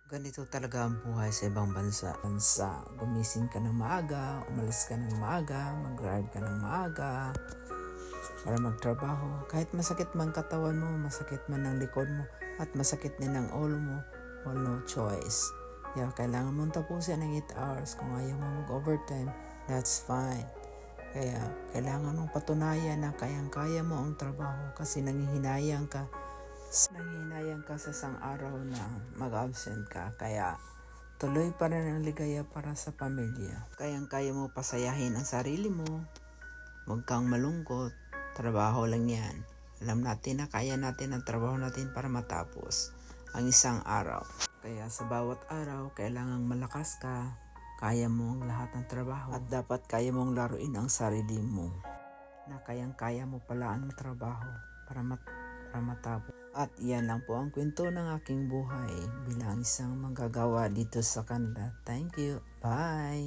Ganito talaga ang buhay sa ibang bansa. Gumising ka ng maaga, umalis ka ng maaga, mag-drive ka ng maaga para magtrabaho. Kahit masakit man katawan mo, masakit man ang likod mo, at masakit din ang ulo mo, well, no choice. Kaya kailangan mong tapusin ang 8 hours. Kung ayaw mo mag-overtime, that's fine. Kaya kailangan mong patunayan na kayang-kaya mo ang trabaho kasi nanghihinayang ka sa isang araw na mag-absent ka. Kaya tuloy pa rin ang ligaya para sa pamilya. Kayang-kaya mo pasayahin ang sarili mo. Huwag kang malungkot. Trabaho lang yan. Alam natin na kaya natin ang trabaho natin para matapos ang isang araw. Kaya sa bawat araw, kailangang malakas ka. Kaya mo ang lahat ng trabaho. At dapat kaya mong laruin ang sarili mo. Na kayang-kaya mo pala ang trabaho para matapos. At yan lang po ang kwento ng aking buhay bilang isang manggagawa dito sa Canada. Thank you. Bye!